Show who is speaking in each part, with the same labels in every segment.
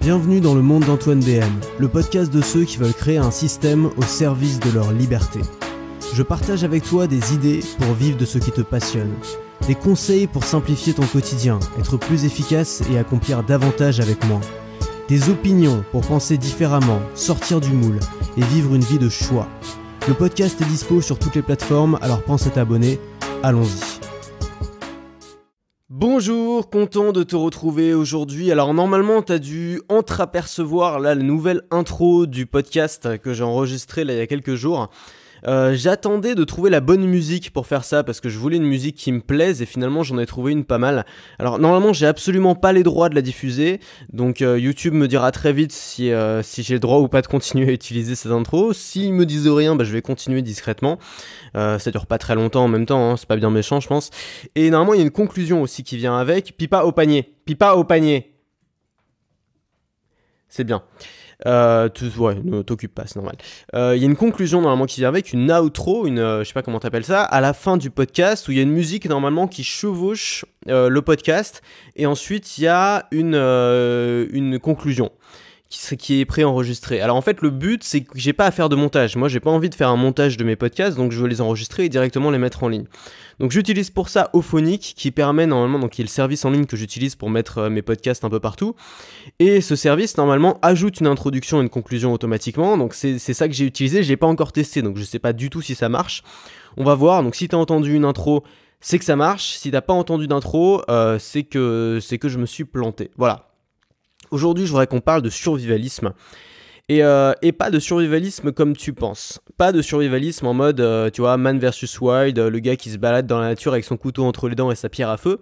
Speaker 1: Bienvenue dans le monde d'Antoine BM, le podcast de ceux qui veulent créer un système au service de leur liberté. Je partage avec toi des idées pour vivre de ce qui te passionne, des conseils pour simplifier ton quotidien, être plus efficace et accomplir davantage avec moins, des opinions pour penser différemment, sortir du moule et vivre une vie de choix. Le podcast est dispo sur toutes les plateformes, alors pense à t'abonner, allons-y. Bonjour, content de te retrouver aujourd'hui. Alors normalement t'as dû entreapercevoir là la nouvelle intro du podcast que j'ai enregistré là il y a quelques jours. J'attendais de trouver la bonne musique pour faire ça parce que je voulais une musique qui me plaise et finalement j'en ai trouvé une pas mal. Alors normalement j'ai absolument pas les droits de la diffuser, donc YouTube me dira très vite si j'ai le droit ou pas de continuer à utiliser cette intro. S'ils me disent rien, je vais continuer discrètement. Ça dure pas très longtemps en même temps, hein, c'est pas bien méchant je pense. Et normalement il y a une conclusion aussi qui vient avec. Pipa au panier, pipa au panier. C'est bien. Ne t'occupe pas, c'est normal. Il y a une conclusion normalement qui vient avec, une outro, je sais pas comment t'appelles ça, à la fin du podcast où il y a une musique normalement qui chevauche le podcast et ensuite il y a une conclusion qui est préenregistrée. Alors en fait le but c'est que j'ai pas à faire de montage. Moi j'ai pas envie de faire un montage de mes podcasts, donc je veux les enregistrer et directement les mettre en ligne. Donc j'utilise pour ça Auphonic qui permet normalement, donc qui est le service en ligne que j'utilise pour mettre mes podcasts un peu partout. Et ce service normalement ajoute une introduction et une conclusion automatiquement. Donc c'est ça que j'ai utilisé, je l'ai pas encore testé donc je sais pas du tout si ça marche. On va voir. Donc si t'as entendu une intro, c'est que ça marche. Si t'as pas entendu d'intro, c'est que je me suis planté. Voilà. Aujourd'hui, je voudrais qu'on parle de survivalisme. Et pas de survivalisme comme tu penses. Pas de survivalisme en mode, tu vois, Man vs Wild, le gars qui se balade dans la nature avec son couteau entre les dents et sa pierre à feu.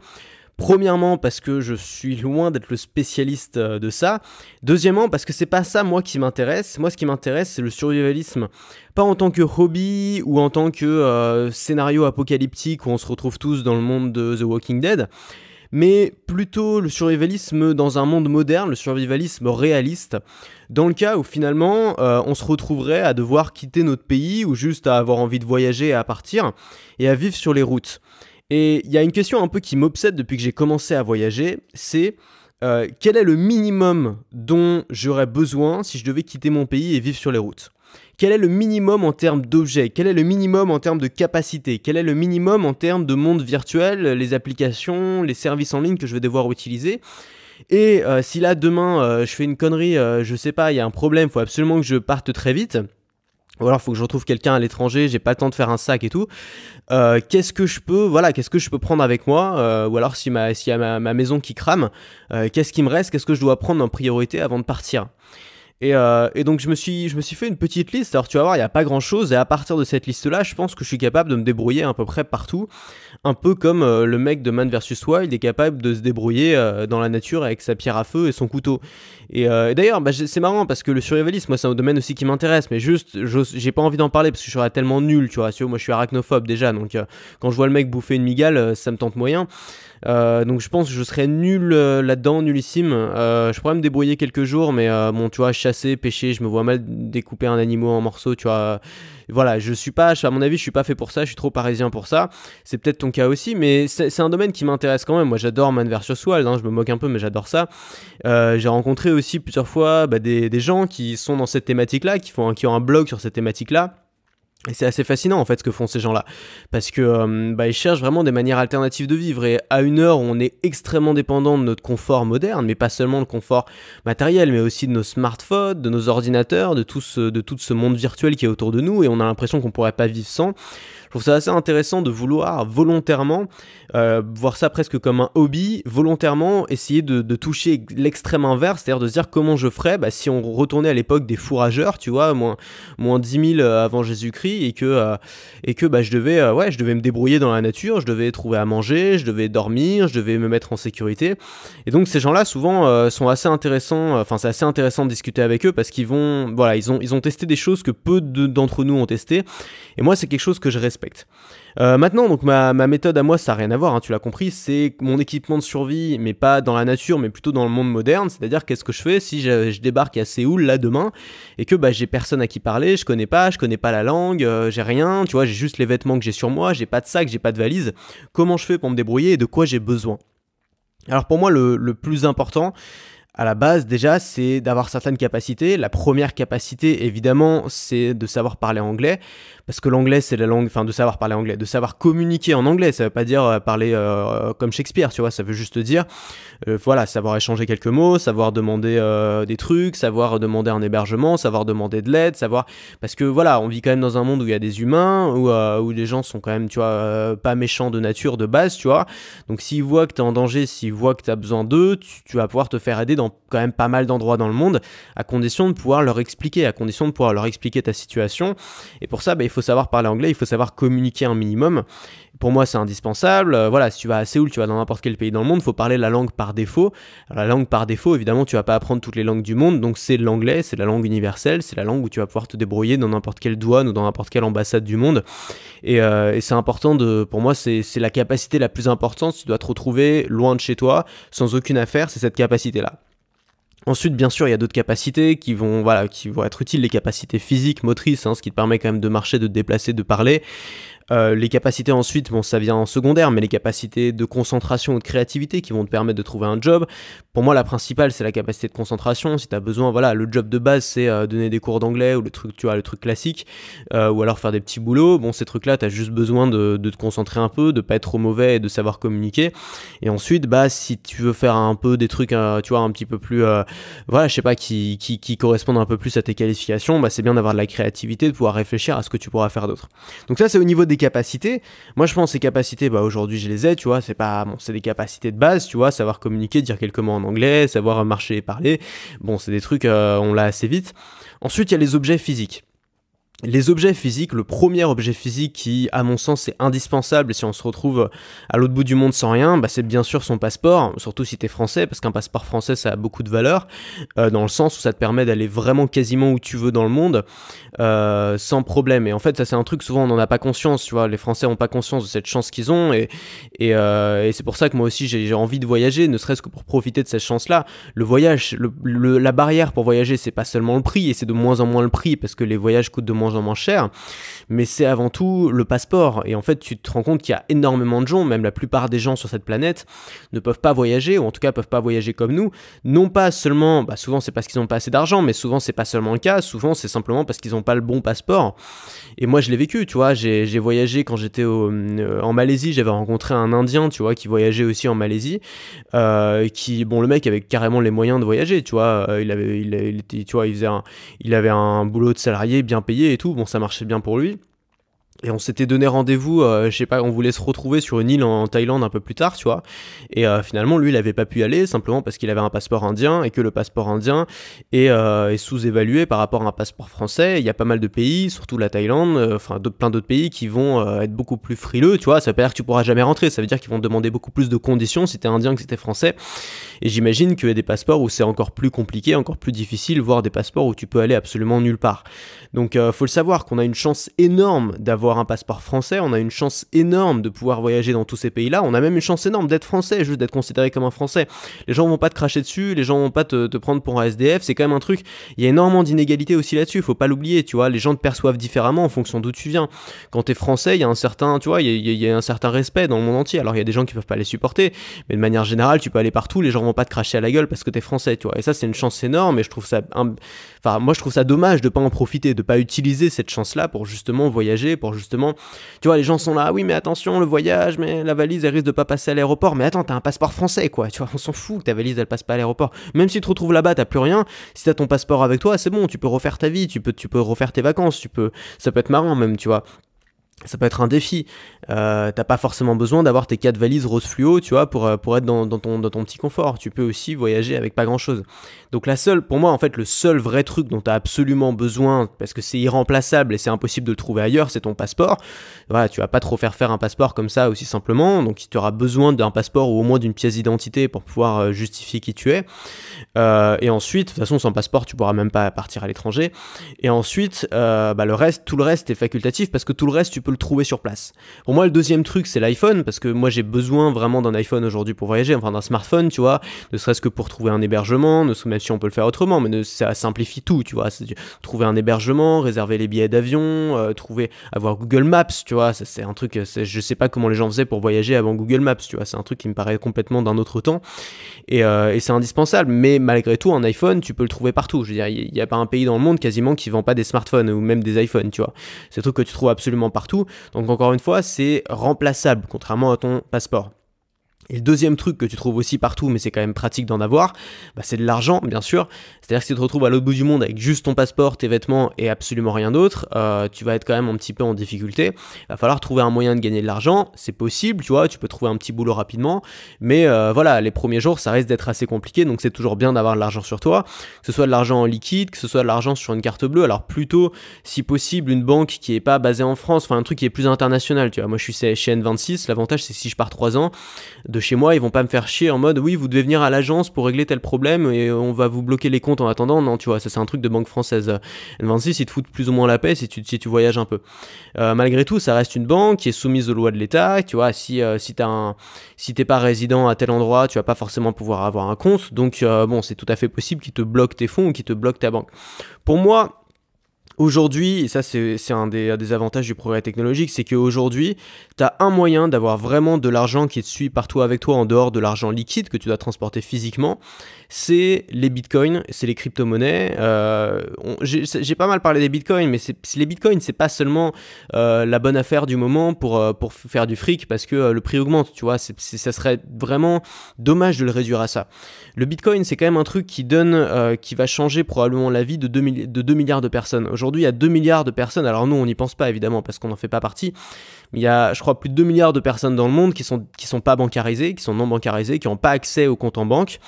Speaker 1: Premièrement, parce que je suis loin d'être le spécialiste de ça. Deuxièmement, parce que c'est pas ça, moi, qui m'intéresse. Moi, ce qui m'intéresse, c'est le survivalisme. Pas en tant que hobby ou en tant que scénario apocalyptique où on se retrouve tous dans le monde de The Walking Dead. Mais plutôt le survivalisme dans un monde moderne, le survivalisme réaliste, dans le cas où finalement on se retrouverait à devoir quitter notre pays ou juste à avoir envie de voyager et à partir et à vivre sur les routes. Et il y a une question un peu qui m'obsède depuis que j'ai commencé à voyager, c'est quel est le minimum dont j'aurais besoin si je devais quitter mon pays et vivre sur les routes ? Quel est le minimum en termes d'objets ? Quel est le minimum en termes de capacité ? Quel est le minimum en termes de monde virtuel, les applications, les services en ligne que je vais devoir utiliser ? Et si là demain je fais une connerie, je sais pas, il y a un problème, il faut absolument que je parte très vite, ou alors il faut que je retrouve quelqu'un à l'étranger, j'ai pas le temps de faire un sac et tout, qu'est-ce que je peux prendre avec moi, ou alors s'il y a ma maison qui crame, qu'est-ce qui me reste, qu'est-ce que je dois prendre en priorité avant de partir ? Et donc je me suis fait une petite liste. Alors tu vas voir, il n'y a pas grand chose, et à partir de cette liste là je pense que je suis capable de me débrouiller à peu près partout, un peu comme le mec de Man vs Wild est capable de se débrouiller dans la nature avec sa pierre à feu et son couteau. Et d'ailleurs c'est marrant parce que le survivalisme, moi c'est un domaine aussi qui m'intéresse, mais juste j'ai pas envie d'en parler parce que je serais tellement nul, tu vois. Moi je suis arachnophobe déjà, donc quand je vois le mec bouffer une migale, ça me tente moyen. Donc je pense que je serais nul là-dedans, nullissime. Je pourrais me débrouiller quelques jours, mais bon, tu vois, chasser, pêcher, je me vois mal découper un animal en morceaux, tu vois. Voilà, à mon avis, je suis pas fait pour ça, je suis trop parisien pour ça. C'est peut-être ton cas aussi, mais c'est un domaine qui m'intéresse quand même. Moi, j'adore Man vs Wild, hein, je me moque un peu, mais j'adore ça. J'ai rencontré aussi plusieurs fois des gens qui sont dans cette thématique-là, qui ont un blog sur cette thématique-là. Et c'est assez fascinant en fait ce que font ces gens-là, parce que ils cherchent vraiment des manières alternatives de vivre, et à une heure où on est extrêmement dépendant de notre confort moderne, mais pas seulement le confort matériel, mais aussi de nos smartphones, de nos ordinateurs, de tout ce monde virtuel qui est autour de nous, et on a l'impression qu'on pourrait pas vivre sans. Je trouve ça assez intéressant de vouloir volontairement, voir ça presque comme un hobby, volontairement essayer de toucher l'extrême inverse, c'est-à-dire de se dire comment je ferais si on retournait à l'époque des fourrageurs, tu vois, moins 10 000 avant Jésus-Christ, et que je devais me débrouiller dans la nature, je devais trouver à manger, je devais dormir, je devais me mettre en sécurité. Et donc ces gens-là souvent sont assez intéressants, c'est assez intéressant de discuter avec eux parce qu'ils ont testé des choses que peu d'entre nous ont testé, et moi c'est quelque chose que je respecte. Maintenant, donc ma méthode à moi, ça n'a rien à voir, hein, tu l'as compris, c'est mon équipement de survie, mais pas dans la nature, mais plutôt dans le monde moderne. C'est-à-dire, qu'est-ce que je fais si je débarque à Séoul là demain et que j'ai personne à qui parler, je connais pas la langue, j'ai rien, tu vois, j'ai juste les vêtements que j'ai sur moi, j'ai pas de sac, j'ai pas de valise. Comment je fais pour me débrouiller et de quoi j'ai besoin ? Alors pour moi, le plus important, à la base, déjà, c'est d'avoir certaines capacités. La première capacité, évidemment, c'est de savoir parler anglais, parce que l'anglais, c'est la langue, enfin, de savoir parler anglais, de savoir communiquer en anglais. Ça veut pas dire parler comme Shakespeare, tu vois, ça veut juste dire, voilà, savoir échanger quelques mots, savoir demander des trucs, savoir demander un hébergement, savoir demander de l'aide, savoir... Parce que, voilà, on vit quand même dans un monde où il y a des humains, où les gens sont quand même, tu vois, pas méchants de nature, de base, tu vois. Donc, s'ils voient que t'es en danger, s'ils voient que t'as besoin d'eux, tu vas pouvoir te faire aider dans quand même pas mal d'endroits dans le monde, à condition de pouvoir leur expliquer, ta situation. Et pour ça, il faut savoir parler anglais, il faut savoir communiquer un minimum. Pour moi, c'est indispensable. Voilà, si tu vas à Séoul, tu vas dans n'importe quel pays dans le monde, il faut parler la langue par défaut. Alors, la langue par défaut, évidemment, tu vas pas apprendre toutes les langues du monde, donc c'est l'anglais, c'est la langue universelle, c'est la langue où tu vas pouvoir te débrouiller dans n'importe quelle douane ou dans n'importe quelle ambassade du monde. Et c'est important, pour moi, c'est la capacité la plus importante. Si tu dois te retrouver loin de chez toi, sans aucune affaire, c'est cette capacité-là. Ensuite, bien sûr, il y a d'autres capacités qui vont être utiles, les capacités physiques, motrices, ce qui te permet quand même de marcher, de te déplacer, de parler. Les capacités ensuite, ça vient en secondaire, mais les capacités de concentration ou de créativité qui vont te permettre de trouver un job. Pour moi, la principale, c'est la capacité de concentration. Si tu as besoin, le job de base, c'est donner des cours d'anglais ou le truc classique, ou alors faire des petits boulots. Ces trucs-là, tu as juste besoin de te concentrer un peu, de pas être trop mauvais et de savoir communiquer. Et ensuite, si tu veux faire un peu des trucs, un petit peu plus, qui correspondent un peu plus à tes qualifications, c'est bien d'avoir de la créativité, de pouvoir réfléchir à ce que tu pourras faire d'autre. Donc ça, c'est au niveau des capacités. Moi, je pense que ces capacités, aujourd'hui, je les ai, tu vois, c'est des capacités de base, tu vois, savoir communiquer, dire quelques mots en anglais, savoir marcher et parler. C'est des trucs, on l'a assez vite. Ensuite, il y a les objets physiques. Les objets physiques, le premier objet physique qui, à mon sens, est indispensable si on se retrouve à l'autre bout du monde sans rien, c'est bien sûr son passeport, surtout si t'es français, parce qu'un passeport français, ça a beaucoup de valeur, dans le sens où ça te permet d'aller vraiment quasiment où tu veux dans le monde, sans problème. Et en fait, ça c'est un truc, souvent on n'en a pas conscience, tu vois, les Français n'ont pas conscience de cette chance qu'ils ont, et c'est pour ça que moi aussi j'ai envie de voyager, ne serait-ce que pour profiter de cette chance-là. Le voyage, la barrière pour voyager, c'est pas seulement le prix, et c'est de moins en moins le prix, parce que les voyages coûtent de moins en moins cher, mais c'est avant tout le passeport. Et en fait, tu te rends compte qu'il y a énormément de gens, même la plupart des gens sur cette planète, ne peuvent pas voyager, ou en tout cas peuvent pas voyager comme nous, non pas seulement, souvent c'est parce qu'ils n'ont pas assez d'argent, mais souvent c'est pas seulement le cas, souvent c'est simplement parce qu'ils n'ont pas le bon passeport. Et moi je l'ai vécu, tu vois, j'ai voyagé quand j'étais en Malaisie, j'avais rencontré un Indien, tu vois, qui voyageait aussi en Malaisie, le mec avait carrément les moyens de voyager, tu vois, il avait un boulot de salarié bien payé et tout, ça marchait bien pour lui. Et on s'était donné rendez-vous, on voulait se retrouver sur une île en Thaïlande un peu plus tard, tu vois. Et finalement, lui, il avait pas pu y aller, simplement parce qu'il avait un passeport indien, et que le passeport indien est sous-évalué par rapport à un passeport français. Il y a pas mal de pays, surtout la Thaïlande, plein d'autres pays qui vont être beaucoup plus frileux, tu vois. Ça veut pas dire que tu pourras jamais rentrer, ça veut dire qu'ils vont te demander beaucoup plus de conditions si t'es indien que si t'es français. Et j'imagine qu'il y a des passeports où c'est encore plus compliqué, encore plus difficile, voire des passeports où tu peux aller absolument nulle part. Donc faut le savoir qu'on a une chance énorme d'avoir un passeport français, on a une chance énorme de pouvoir voyager dans tous ces pays-là, on a même une chance énorme d'être français, juste d'être considéré comme un français. Les gens vont pas te cracher dessus, les gens vont pas te prendre pour un SDF, c'est quand même un truc, il y a énormément d'inégalités aussi là-dessus, faut pas l'oublier, tu vois, les gens te perçoivent différemment en fonction d'où tu viens. Quand t'es français, il y a un certain, tu vois, il y a un certain respect dans le monde entier. Alors il y a des gens qui peuvent pas les supporter, mais de manière générale, tu peux aller partout, les gens vont pas te cracher à la gueule parce que t'es français, tu vois. Et ça, c'est une chance énorme, et je trouve ça moi je trouve ça dommage de pas en profiter, de pas utiliser cette chance-là pour justement voyager, pour justement, tu vois, les gens sont là, oui mais attention, le voyage, mais la valise elle risque de pas passer à l'aéroport, mais attends, t'as un passeport français quoi, tu vois, on s'en fout que ta valise elle passe pas à l'aéroport, même si tu te retrouves là-bas, t'as plus rien, si t'as ton passeport avec toi, c'est bon, tu peux refaire ta vie, tu peux refaire tes vacances, ça peut être marrant même, tu vois. Ça peut être un défi. T'as pas forcément besoin d'avoir tes 4 valises rose fluo, tu vois, pour être dans ton petit confort. Tu peux aussi voyager avec pas grand chose. Donc pour moi, en fait, le seul vrai truc dont t'as absolument besoin, parce que c'est irremplaçable et c'est impossible de le trouver ailleurs, c'est ton passeport. Voilà, tu vas pas trop faire un passeport comme ça aussi simplement. Donc tu auras besoin d'un passeport ou au moins d'une pièce d'identité pour pouvoir justifier qui tu es. Et ensuite, de toute façon, sans passeport, tu pourras même pas partir à l'étranger. Et ensuite, tout le reste est facultatif, parce que tout le reste, tu peux le trouver sur place. Pour moi, le deuxième truc, c'est l'iPhone, parce que moi, j'ai besoin vraiment d'un iPhone aujourd'hui pour voyager, enfin d'un smartphone, tu vois, ne serait-ce que pour trouver un hébergement, même si on peut le faire autrement, mais ça simplifie tout, tu vois, trouver un hébergement, réserver les billets d'avion, avoir Google Maps, tu vois, c'est un truc, je sais pas comment les gens faisaient pour voyager avant Google Maps, tu vois, c'est un truc qui me paraît complètement d'un autre temps, et c'est indispensable, mais malgré tout, un iPhone, tu peux le trouver partout, je veux dire, il n'y a pas un pays dans le monde quasiment qui vend pas des smartphones, ou même des iPhones, tu vois, c'est un truc que tu trouves absolument partout, donc encore une fois, c'est remplaçable, contrairement à ton passeport. Et le deuxième truc que tu trouves aussi partout, mais c'est quand même pratique d'en avoir, c'est de l'argent, bien sûr. C'est-à-dire que si tu te retrouves à l'autre bout du monde avec juste ton passeport, tes vêtements et absolument rien d'autre, tu vas être quand même un petit peu en difficulté. Il va falloir trouver un moyen de gagner de l'argent. C'est possible, tu vois, tu peux trouver un petit boulot rapidement. Mais voilà, les premiers jours, ça risque d'être assez compliqué. Donc c'est toujours bien d'avoir de l'argent sur toi. Que ce soit de l'argent en liquide, que ce soit de l'argent sur une carte bleue. Alors plutôt, si possible, une banque qui n'est pas basée en France, enfin un truc qui est plus international. Tu vois, moi je suis chez N26. L'avantage, c'est si je pars 3 ans de chez moi, ils vont pas me faire chier en mode oui, vous devez venir à l'agence pour régler tel problème et on va vous bloquer les comptes en attendant. Non, tu vois, ça c'est un truc de banque française. N26, ils te foutent plus ou moins la paix si tu voyages un peu. Malgré tout, ça reste une banque qui est soumise aux lois de l'État. Tu vois, si t'es pas résident à tel endroit, tu vas pas forcément pouvoir avoir un compte. Donc bon, c'est tout à fait possible qu'ils te bloquent tes fonds ou qu'ils te bloquent ta banque. Pour moi, aujourd'hui, et ça c'est un des avantages du progrès technologique, c'est qu'aujourd'hui, tu as un moyen d'avoir vraiment de l'argent qui te suit partout avec toi en dehors de l'argent liquide que tu dois transporter physiquement, c'est les bitcoins, c'est les crypto-monnaies. J'ai pas mal parlé des bitcoins, mais les bitcoins, c'est pas seulement la bonne affaire du moment pour faire du fric parce que le prix augmente, tu vois, ça serait vraiment dommage de le réduire à ça. Le bitcoin, c'est quand même un truc qui va changer probablement la vie de 2 milliards de personnes. Aujourd'hui, il y a 2 milliards de personnes, alors nous, on n'y pense pas évidemment parce qu'on n'en fait pas partie, mais il y a, je crois, plus de 2 milliards de personnes dans le monde qui sont pas bancarisées, qui sont non bancarisées, qui n'ont pas accès au compte en banque.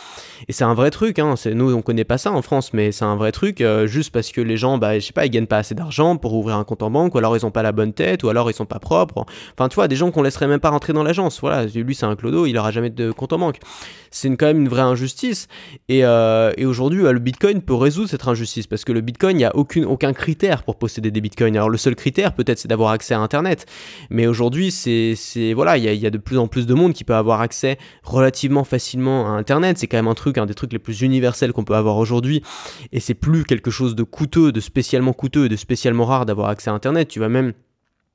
Speaker 1: Et c'est un vrai truc, hein. Nous, on connaît pas ça en France, mais c'est un vrai truc, juste parce que les gens, je sais pas, ils gagnent pas assez d'argent pour ouvrir un compte en banque, ou alors ils ont pas la bonne tête, ou alors ils sont pas propres. Enfin, tu vois, des gens qu'on laisserait même pas rentrer dans l'agence. Voilà, lui, c'est un clodo, il aura jamais de compte en banque. C'est quand même une vraie injustice. Et aujourd'hui, le Bitcoin peut résoudre cette injustice, parce que le Bitcoin, il n'y a aucun critère pour posséder des Bitcoins. Alors, le seul critère, peut-être, c'est d'avoir accès à Internet. Mais aujourd'hui, voilà, il y a de plus en plus de monde qui peut avoir accès relativement facilement à Internet. C'est quand même un des trucs les plus universels qu'on peut avoir aujourd'hui. Et c'est plus quelque chose de coûteux, de spécialement rare d'avoir accès à Internet. Tu vas même...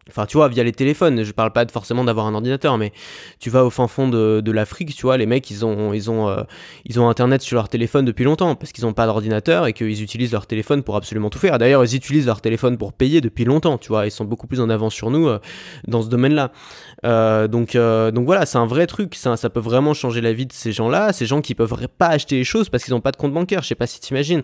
Speaker 1: Enfin, tu vois, via les téléphones, je parle pas forcément d'avoir un ordinateur, mais tu vas au fin fond de l'Afrique, tu vois, les mecs, ils ont Internet sur leur téléphone depuis longtemps, parce qu'ils ont pas d'ordinateur et qu'ils utilisent leur téléphone pour absolument tout faire. D'ailleurs, ils utilisent leur téléphone pour payer depuis longtemps, tu vois, ils sont beaucoup plus en avance sur nous dans ce domaine-là. Donc voilà, c'est un vrai truc, ça peut vraiment changer la vie de ces gens-là, ces gens qui peuvent pas acheter les choses parce qu'ils ont pas de compte bancaire, je sais pas si t'imagines.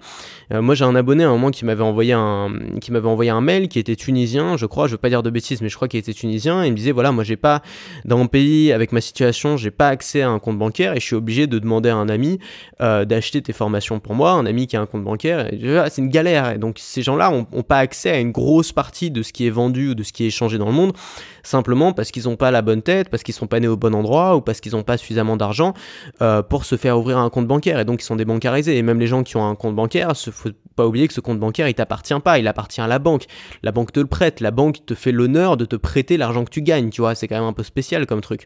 Speaker 1: Moi, j'ai un abonné à un moment qui m'avait envoyé un mail, qui était tunisien, je crois, je veux pas dire de bêtises, mais je crois qu'il était tunisien, et il me disait voilà, moi j'ai pas, dans mon pays, avec ma situation, j'ai pas accès à un compte bancaire et je suis obligé de demander à un ami d'acheter tes formations pour moi, un ami qui a un compte bancaire, c'est une galère. Et donc ces gens-là ont pas accès à une grosse partie de ce qui est vendu ou de ce qui est échangé dans le monde, simplement parce qu'ils ont pas la bonne tête, parce qu'ils sont pas nés au bon endroit ou parce qu'ils ont pas suffisamment d'argent pour se faire ouvrir un compte bancaire, et donc ils sont débancarisés. Et même les gens qui ont un compte bancaire, faut pas oublier que ce compte bancaire, il t'appartient pas, il appartient à la banque te le prête, la banque te fait l'honneur de te prêter l'argent que tu gagnes, tu vois, c'est quand même un peu spécial comme truc.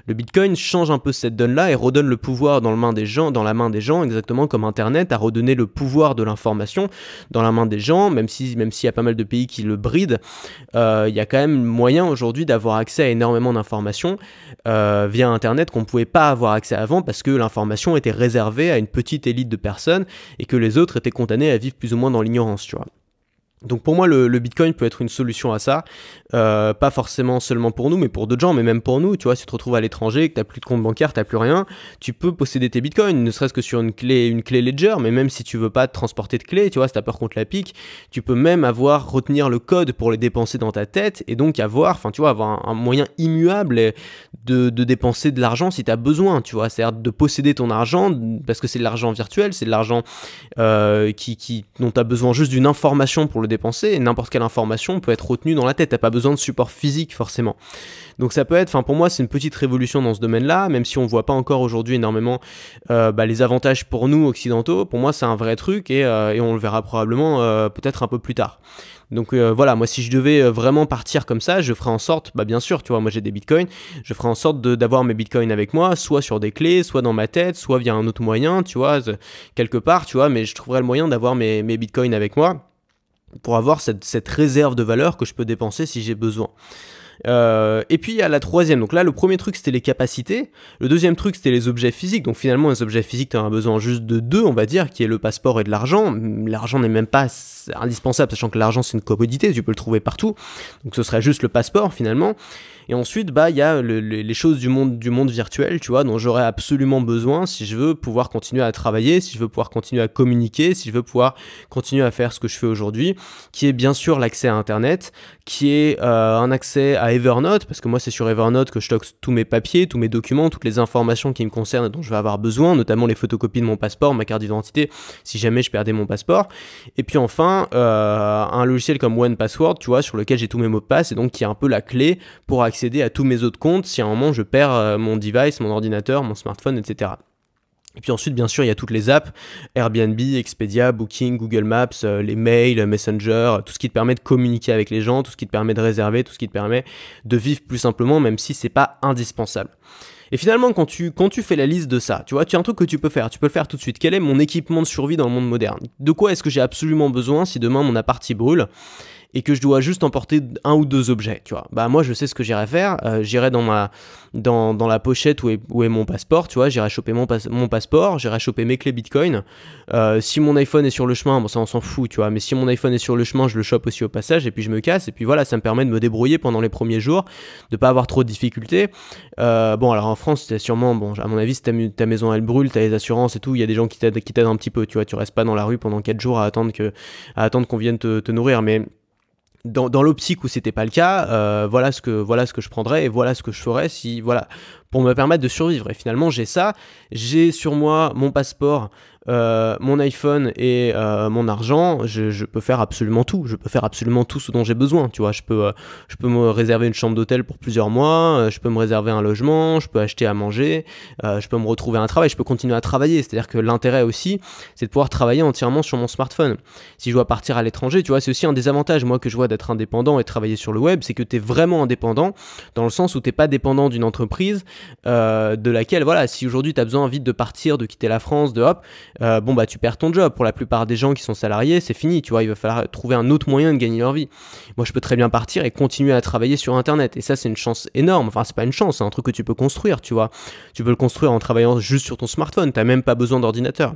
Speaker 1: Le Bitcoin change un peu cette donne-là et redonne le pouvoir dans la main des gens, exactement comme Internet a redonné le pouvoir de l'information dans la main des gens, même s'il y a pas mal de pays qui le brident, il y a quand même moyen aujourd'hui d'avoir accès à énormément d'informations via Internet qu'on ne pouvait pas avoir accès avant parce que l'information était réservée à une petite élite de personnes et que les autres étaient condamnés à vivre plus ou moins dans l'ignorance, tu vois. Donc pour moi, le Bitcoin peut être une solution à ça, pas forcément seulement pour nous, mais pour d'autres gens, mais même pour nous, tu vois, si tu te retrouves à l'étranger, que tu n'as plus de compte bancaire, tu n'as plus rien, tu peux posséder tes Bitcoins, ne serait-ce que sur une clé Ledger, mais même si tu veux pas te transporter de clé, tu vois, si tu as peur contre la pique, tu peux même retenir le code pour les dépenser dans ta tête, et donc avoir un moyen immuable de dépenser de l'argent si tu as besoin, tu vois, c'est-à-dire de posséder ton argent, parce que c'est de l'argent virtuel, c'est de l'argent dont tu as besoin juste d'une information pour le dépenser et n'importe quelle information peut être retenue dans la tête. T'as pas besoin de support physique forcément. Donc ça peut être, enfin pour moi c'est une petite révolution dans ce domaine-là, même si on voit pas encore aujourd'hui énormément les avantages pour nous occidentaux. Pour moi c'est un vrai truc et on le verra probablement peut-être un peu plus tard. Donc voilà, moi si je devais vraiment partir comme ça, je ferais en sorte, bien sûr, tu vois, moi j'ai des bitcoins, je ferais en sorte d'avoir mes bitcoins avec moi, soit sur des clés, soit dans ma tête, soit via un autre moyen, tu vois, quelque part, tu vois, mais je trouverais le moyen d'avoir mes bitcoins avec moi pour avoir cette réserve de valeur que je peux dépenser si j'ai besoin. Et puis il y a la troisième, donc là le premier truc c'était les capacités, le deuxième truc c'était les objets physiques, donc finalement les objets physiques tu en as besoin juste de deux on va dire, qui est le passeport et de l'argent. L'argent n'est même pas indispensable, sachant que l'argent c'est une commodité, tu peux le trouver partout, donc ce serait juste le passeport finalement. Et ensuite, il y a les choses du monde virtuel, tu vois, dont j'aurais absolument besoin si je veux pouvoir continuer à travailler, si je veux pouvoir continuer à communiquer, si je veux pouvoir continuer à faire ce que je fais aujourd'hui, qui est bien sûr l'accès à Internet, qui est un accès à Evernote, parce que moi c'est sur Evernote que je stocke tous mes papiers, tous mes documents, toutes les informations qui me concernent et dont je vais avoir besoin, notamment les photocopies de mon passeport, ma carte d'identité, si jamais je perdais mon passeport. Et puis enfin, un logiciel comme 1Password, tu vois, sur lequel j'ai tous mes mots de passe et donc qui est un peu la clé pour accéder à tous mes autres comptes si à un moment je perds mon device, mon ordinateur, mon smartphone, etc. Et puis ensuite, bien sûr, il y a toutes les apps, Airbnb, Expedia, Booking, Google Maps, les mails, Messenger, tout ce qui te permet de communiquer avec les gens, tout ce qui te permet de réserver, tout ce qui te permet de vivre plus simplement, même si c'est pas indispensable. Et finalement, quand tu fais la liste de ça, tu vois, tu as un truc que tu peux faire le faire tout de suite. Quel est mon équipement de survie dans le monde moderne? De quoi est-ce que j'ai absolument besoin si demain mon appart brûle et que je dois juste emporter un ou deux objets, tu vois? Moi, je sais ce que j'irai faire. J'irai dans la pochette où est mon passeport, tu vois. J'irai choper mon passeport, j'irai choper mes clés Bitcoin. Si mon iPhone est sur le chemin, ça on s'en fout, tu vois. Mais si mon iPhone est sur le chemin, je le chope aussi au passage et puis je me casse. Et puis voilà, ça me permet de me débrouiller pendant les premiers jours, de pas avoir trop de difficultés. Alors en France, c'est sûrement, à mon avis, si ta maison elle brûle, t'as les assurances et tout, il y a des gens qui t'aident un petit peu, tu vois. Tu restes pas dans la rue pendant 4 jours à attendre qu'on vienne te nourrir, mais dans l'optique où c'était pas le cas, voilà ce que je prendrais et voilà ce que je ferais pour me permettre de survivre. Et finalement j'ai sur moi mon passeport, mon iPhone et mon argent. Je peux faire absolument tout. Je peux faire absolument tout ce dont j'ai besoin. Tu vois, je peux me réserver une chambre d'hôtel pour plusieurs mois. Je peux me réserver un logement. Je peux acheter à manger. Je peux me retrouver un travail. Je peux continuer à travailler. C'est-à-dire que l'intérêt aussi, c'est de pouvoir travailler entièrement sur mon smartphone. Si je dois partir à l'étranger, tu vois, c'est aussi un des avantages moi que je vois d'être indépendant et de travailler sur le web, c'est que tu es vraiment indépendant dans le sens où t'es pas dépendant d'une entreprise de laquelle, voilà, si aujourd'hui tu as besoin vite de partir, de quitter la France, tu perds ton job. Pour la plupart des gens qui sont salariés, c'est fini, tu vois, il va falloir trouver un autre moyen de gagner leur vie. Moi, je peux très bien partir et continuer à travailler sur Internet. Et ça, c'est une chance énorme. Enfin, c'est pas une chance, c'est un truc que tu peux construire, tu vois. Tu peux le construire en travaillant juste sur ton smartphone. T'as même pas besoin d'ordinateur.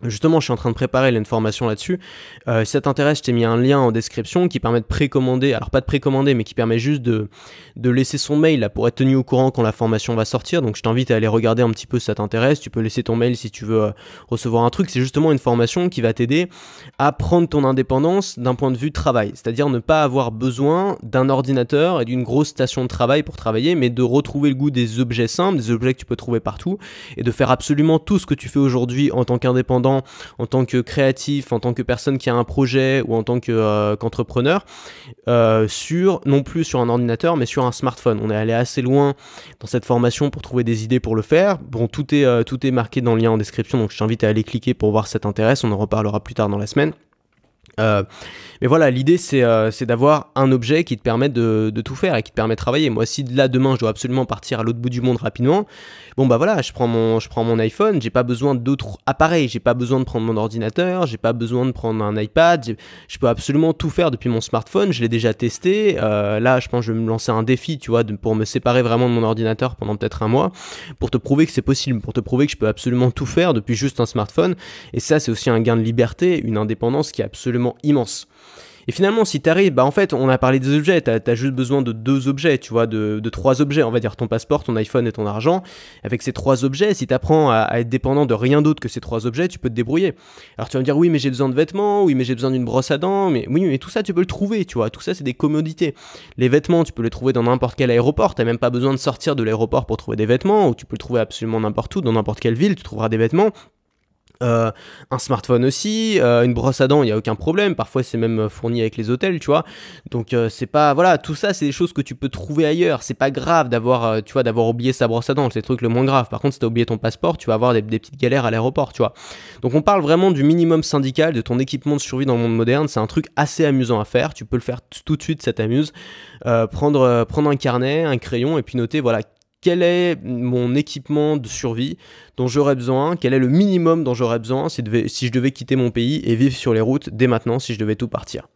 Speaker 1: Justement, je suis en train de préparer une formation là-dessus. Si ça t'intéresse, je t'ai mis un lien en description qui permet de précommander. Alors pas de précommander, mais qui permet juste de laisser son mail là, pour être tenu au courant quand la formation va sortir. Donc je t'invite à aller regarder un petit peu si ça t'intéresse. Tu peux laisser ton mail si tu veux recevoir un truc. C'est justement une formation qui va t'aider à prendre ton indépendance d'un point de vue travail. C'est-à-dire ne pas avoir besoin d'un ordinateur et d'une grosse station de travail pour travailler, mais de retrouver le goût des objets simples, des objets que tu peux trouver partout, et de faire absolument tout ce que tu fais aujourd'hui en tant qu'indépendant, en tant que créatif, en tant que personne qui a un projet ou en tant qu'entrepreneur, non plus sur un ordinateur mais sur un smartphone. On est allé assez loin dans cette formation pour trouver des idées pour le faire. Bon, tout est marqué dans le lien en description, donc je t'invite à aller cliquer pour voir si ça t'intéresse. On en reparlera plus tard dans la semaine. Mais voilà, l'idée c'est d'avoir un objet qui te permet de tout faire et qui te permet de travailler. Moi, si là demain je dois absolument partir à l'autre bout du monde rapidement, je prends mon iPhone, j'ai pas besoin d'autres appareils, j'ai pas besoin de prendre mon ordinateur, j'ai pas besoin de prendre un iPad, je peux absolument tout faire depuis mon smartphone. Je l'ai déjà testé. Là, je pense que je vais me lancer un défi, tu vois, pour me séparer vraiment de mon ordinateur pendant peut-être un mois, pour te prouver que c'est possible, pour te prouver que je peux absolument tout faire depuis juste un smartphone. Et ça, c'est aussi un gain de liberté, une indépendance qui est absolument immense. Et finalement, si tu arrives, en fait, on a parlé des objets, tu as juste besoin de 2 objets, tu vois, de 3 objets, on va dire ton passeport, ton iPhone et ton argent. Avec ces 3 objets, si tu apprends à être dépendant de rien d'autre que ces 3 objets, tu peux te débrouiller. Alors tu vas me dire, oui, mais j'ai besoin de vêtements, oui, mais j'ai besoin d'une brosse à dents, mais oui, mais tout ça, tu peux le trouver, tu vois, tout ça, c'est des commodités. Les vêtements, tu peux les trouver dans n'importe quel aéroport, tu n'as même pas besoin de sortir de l'aéroport pour trouver des vêtements, ou tu peux le trouver absolument n'importe où, dans n'importe quelle ville, tu trouveras des vêtements. Un smartphone aussi, une brosse à dents, il n'y a aucun problème, parfois c'est même fourni avec les hôtels, tu vois, donc c'est pas, voilà, tout ça c'est des choses que tu peux trouver ailleurs, c'est pas grave d'avoir, tu vois, d'avoir oublié sa brosse à dents, c'est le truc le moins grave. Par contre, si t'as oublié ton passeport, tu vas avoir des petites galères à l'aéroport, tu vois. Donc on parle vraiment du minimum syndical, de ton équipement de survie dans le monde moderne, c'est un truc assez amusant à faire, tu peux le faire tout de suite, ça t'amuse. Prendre un carnet, un crayon et puis noter, voilà, quel est mon équipement de survie dont j'aurais besoin, quel est le minimum dont j'aurais besoin si je devais quitter mon pays et vivre sur les routes dès maintenant si je devais tout partir.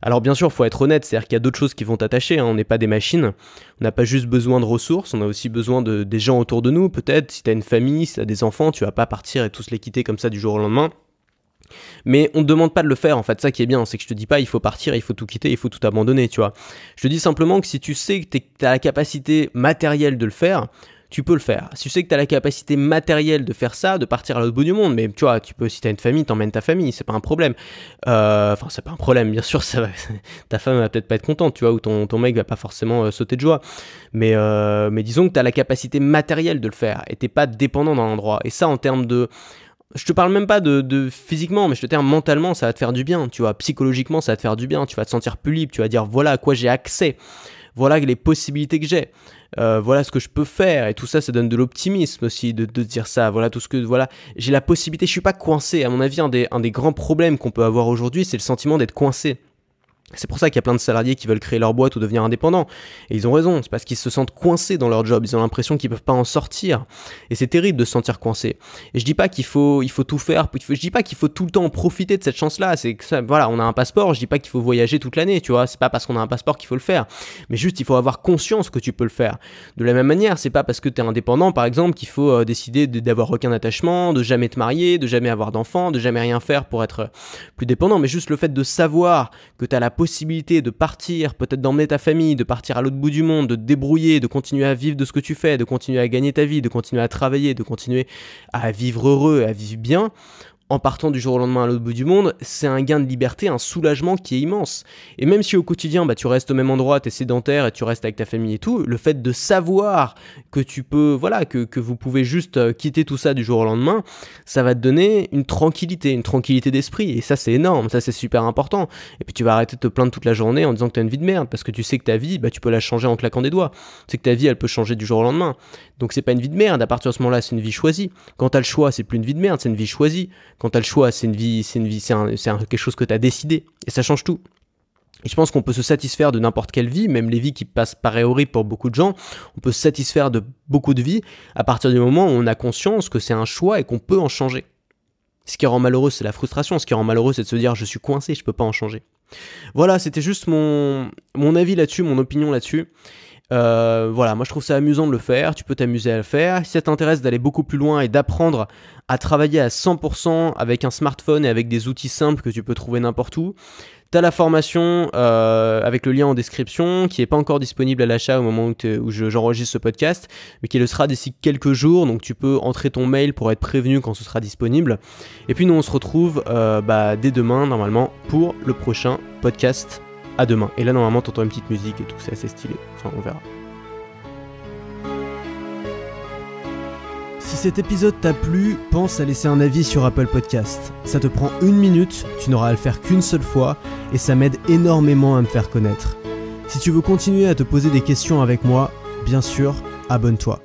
Speaker 1: Alors bien sûr, il faut être honnête, c'est-à-dire qu'il y a d'autres choses qui vont t'attacher, hein, on n'est pas des machines, on n'a pas juste besoin de ressources, on a aussi besoin des gens autour de nous, peut-être, si tu as une famille, si tu as des enfants, tu vas pas partir et tous les quitter comme ça du jour au lendemain. Mais on ne te demande pas de le faire, en fait, ça qui est bien, c'est que je te dis pas il faut partir, il faut tout quitter, il faut tout abandonner, tu vois. Je te dis simplement que si tu sais que tu as la capacité matérielle de le faire, tu peux le faire. Si tu sais que tu as la capacité matérielle de faire ça, de partir à l'autre bout du monde, mais tu vois, tu peux, si tu as une famille, t'emmènes ta famille, c'est pas un problème. Enfin, c'est pas un problème, bien sûr, ta femme va peut-être pas être contente, tu vois, ou ton mec va pas forcément sauter de joie. Mais disons que tu as la capacité matérielle de le faire et t'es pas dépendant d'un endroit. Et ça, en termes de... Je te parle même pas de physiquement, mais je te dis mentalement, ça va te faire du bien, tu vois, psychologiquement, ça va te faire du bien, tu vas te sentir plus libre, tu vas dire voilà à quoi j'ai accès, voilà les possibilités que j'ai, voilà ce que je peux faire, et tout ça, ça donne de l'optimisme aussi de dire ça, voilà tout ce que, voilà, j'ai la possibilité, je suis pas coincé, à mon avis, un des grands problèmes qu'on peut avoir aujourd'hui, c'est le sentiment d'être coincé. C'est pour ça qu'il y a plein de salariés qui veulent créer leur boîte ou devenir indépendants. Et ils ont raison, c'est parce qu'ils se sentent coincés dans leur job, ils ont l'impression qu'ils peuvent pas en sortir. Et c'est terrible de se sentir coincé. Et je dis pas qu'il faut tout faire, je dis pas qu'il faut tout le temps en profiter de cette chance-là. C'est que ça, voilà, on a un passeport, je dis pas qu'il faut voyager toute l'année, tu vois, c'est pas parce qu'on a un passeport qu'il faut le faire. Mais juste, il faut avoir conscience que tu peux le faire. De la même manière, c'est pas parce que tu es indépendant, par exemple, qu'il faut décider d'avoir aucun attachement, de jamais te marier, de jamais avoir d'enfants, de jamais rien faire pour être plus dépendant. Mais juste le fait de savoir que tu as la possibilité de partir, peut-être d'emmener ta famille, de partir à l'autre bout du monde, de te débrouiller, de continuer à vivre de ce que tu fais, de continuer à gagner ta vie, de continuer à travailler, de continuer à vivre heureux, à vivre bien, en partant du jour au lendemain à l'autre bout du monde, c'est un gain de liberté, un soulagement qui est immense. Et même si au quotidien, tu restes au même endroit, tu es sédentaire et tu restes avec ta famille et tout, le fait de savoir que tu peux, voilà, que vous pouvez juste quitter tout ça du jour au lendemain, ça va te donner une tranquillité d'esprit. Et ça, c'est énorme, ça, c'est super important. Et puis tu vas arrêter de te plaindre toute la journée en disant que tu as une vie de merde, parce que tu sais que ta vie, tu peux la changer en claquant des doigts. Tu sais que ta vie, elle peut changer du jour au lendemain. Donc c'est pas une vie de merde, à partir de ce moment-là, c'est une vie choisie. Quand tu as le choix, c'est plus une vie de merde, c'est une vie choisie. Quand tu as le choix, c'est quelque chose que tu as décidé. Et ça change tout. Et je pense qu'on peut se satisfaire de n'importe quelle vie, même les vies qui passent paraît horribles pour beaucoup de gens, on peut se satisfaire de beaucoup de vies à partir du moment où on a conscience que c'est un choix et qu'on peut en changer. Ce qui rend malheureux, c'est la frustration. Ce qui rend malheureux, c'est de se dire je suis coincé, je peux pas en changer. Voilà, c'était juste mon avis là-dessus, mon opinion là-dessus. Voilà, moi je trouve ça amusant de le faire, tu peux t'amuser à le faire. Si ça t'intéresse d'aller beaucoup plus loin et d'apprendre à travailler à 100% avec un smartphone et avec des outils simples que tu peux trouver n'importe où, t'as la formation avec le lien en description qui n'est pas encore disponible à l'achat au moment où j'enregistre ce podcast, mais qui le sera d'ici quelques jours, donc tu peux entrer ton mail pour être prévenu quand ce sera disponible. Et puis nous on se retrouve dès demain normalement pour le prochain podcast. À demain. Et là, normalement, t'entends une petite musique et tout, c'est assez stylé. Enfin, on verra. Si cet épisode t'a plu, pense à laisser un avis sur Apple Podcast. Ça te prend 1 minute, tu n'auras à le faire qu'une seule fois, et ça m'aide énormément à me faire connaître. Si tu veux continuer à te poser des questions avec moi, bien sûr, abonne-toi.